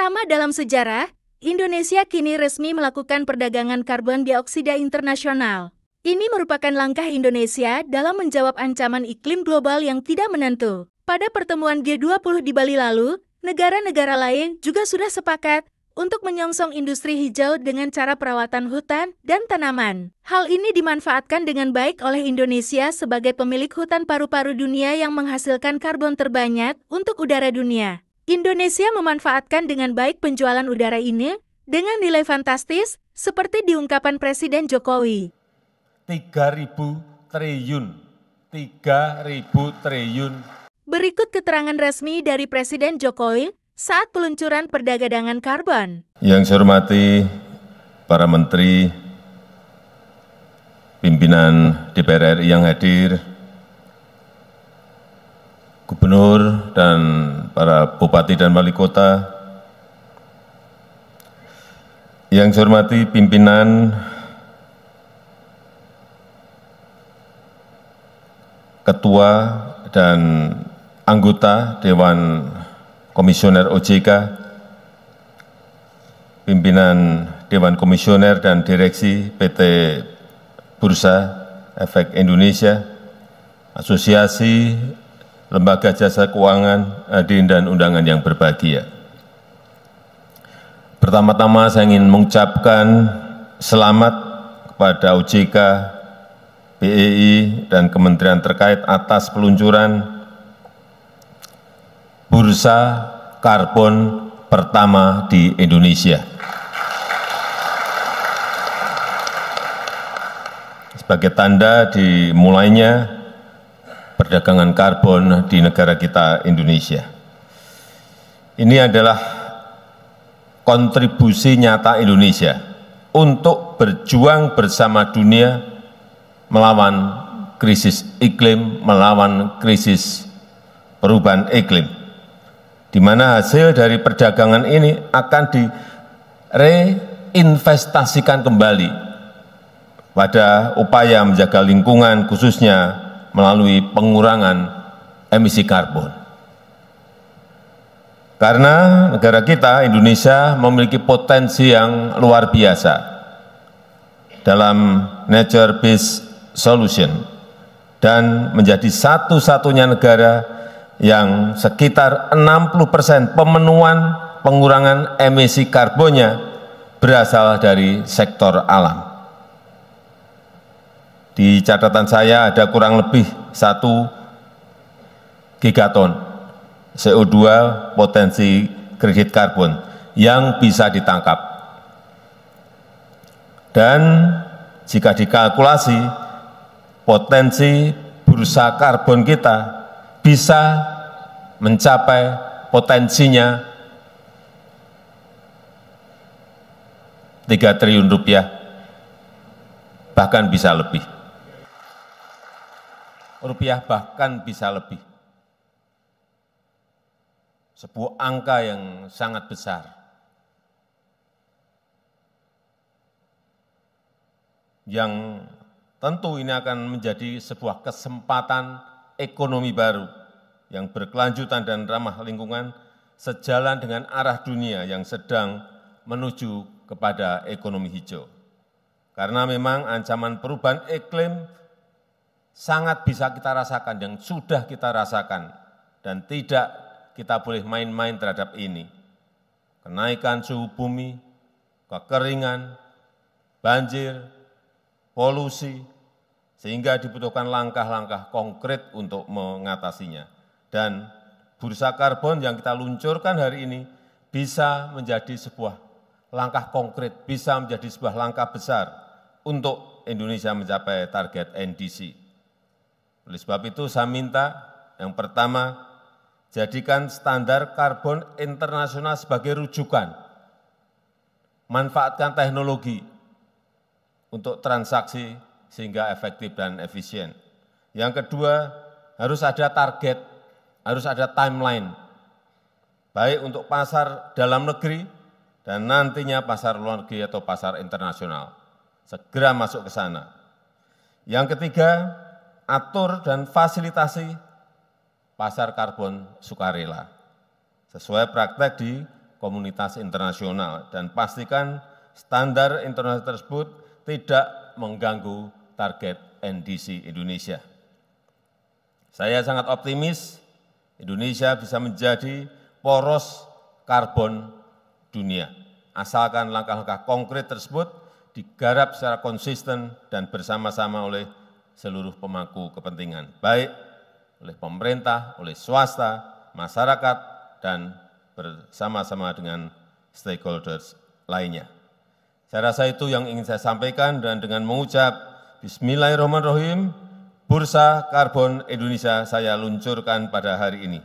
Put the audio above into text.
Pertama dalam sejarah, Indonesia kini resmi melakukan perdagangan karbon dioksida internasional. Ini merupakan langkah Indonesia dalam menjawab ancaman iklim global yang tidak menentu. Pada pertemuan G20 di Bali lalu, negara-negara lain juga sudah sepakat untuk menyongsong industri hijau dengan cara perawatan hutan dan tanaman. Hal ini dimanfaatkan dengan baik oleh Indonesia sebagai pemilik hutan paru-paru dunia yang menghasilkan karbon terbanyak untuk udara dunia. Indonesia memanfaatkan dengan baik penjualan udara ini dengan nilai fantastis seperti diungkapkan Presiden Jokowi. 3.000 triliun. Berikut keterangan resmi dari Presiden Jokowi saat peluncuran perdagangan karbon. Yang saya hormati para menteri, pimpinan DPR RI yang hadir, gubernur dan para bupati dan wali kota, yang saya hormati pimpinan ketua dan anggota Dewan Komisioner OJK, pimpinan Dewan Komisioner dan Direksi PT Bursa Efek Indonesia, Asosiasi Lembaga Jasa Keuangan, hadirin dan undangan yang berbahagia. Pertama-tama saya ingin mengucapkan selamat kepada OJK, BEI, dan kementerian terkait atas peluncuran bursa karbon pertama di Indonesia. Sebagai tanda dimulainya perdagangan karbon di negara kita Indonesia. Ini adalah kontribusi nyata Indonesia untuk berjuang bersama dunia melawan krisis iklim, melawan krisis perubahan iklim, di mana hasil dari perdagangan ini akan direinvestasikan kembali pada upaya menjaga lingkungan, khususnya melalui pengurangan emisi karbon. Karena negara kita, Indonesia, memiliki potensi yang luar biasa dalam nature-based solution dan menjadi satu-satunya negara yang sekitar 60% pemenuhan pengurangan emisi karbonnya berasal dari sektor alam. Di catatan saya ada kurang lebih 1 gigaton CO2 potensi kredit karbon yang bisa ditangkap. Dan jika dikalkulasi, potensi bursa karbon kita bisa mencapai potensinya 3 triliun rupiah, bahkan bisa lebih. Sebuah angka yang sangat besar. Yang tentu ini akan menjadi sebuah kesempatan ekonomi baru yang berkelanjutan dan ramah lingkungan sejalan dengan arah dunia yang sedang menuju kepada ekonomi hijau. Karena memang ancaman perubahan iklim sangat bisa kita rasakan dan sudah kita rasakan dan tidak kita boleh main-main terhadap ini. Kenaikan suhu bumi, kekeringan, banjir, polusi, sehingga dibutuhkan langkah-langkah konkret untuk mengatasinya. Dan bursa karbon yang kita luncurkan hari ini bisa menjadi sebuah langkah konkret, bisa menjadi sebuah langkah besar untuk Indonesia mencapai target NDC. Oleh sebab itu saya minta yang pertama, jadikan standar karbon internasional sebagai rujukan. Manfaatkan teknologi untuk transaksi sehingga efektif dan efisien. Yang kedua, harus ada target, harus ada timeline, baik untuk pasar dalam negeri dan nantinya pasar luar negeri atau pasar internasional. Segera masuk ke sana. Yang ketiga, atur dan fasilitasi pasar karbon sukarela sesuai praktek di komunitas internasional dan pastikan standar internasional tersebut tidak mengganggu target NDC Indonesia. Saya sangat optimis Indonesia bisa menjadi poros karbon dunia, asalkan langkah-langkah konkret tersebut digarap secara konsisten dan bersama-sama oleh seluruh pemangku kepentingan, baik oleh pemerintah, oleh swasta, masyarakat, dan bersama-sama dengan stakeholders lainnya. Saya rasa itu yang ingin saya sampaikan, dan dengan mengucap Bismillahirrahmanirrahim, Bursa Karbon Indonesia saya luncurkan pada hari ini.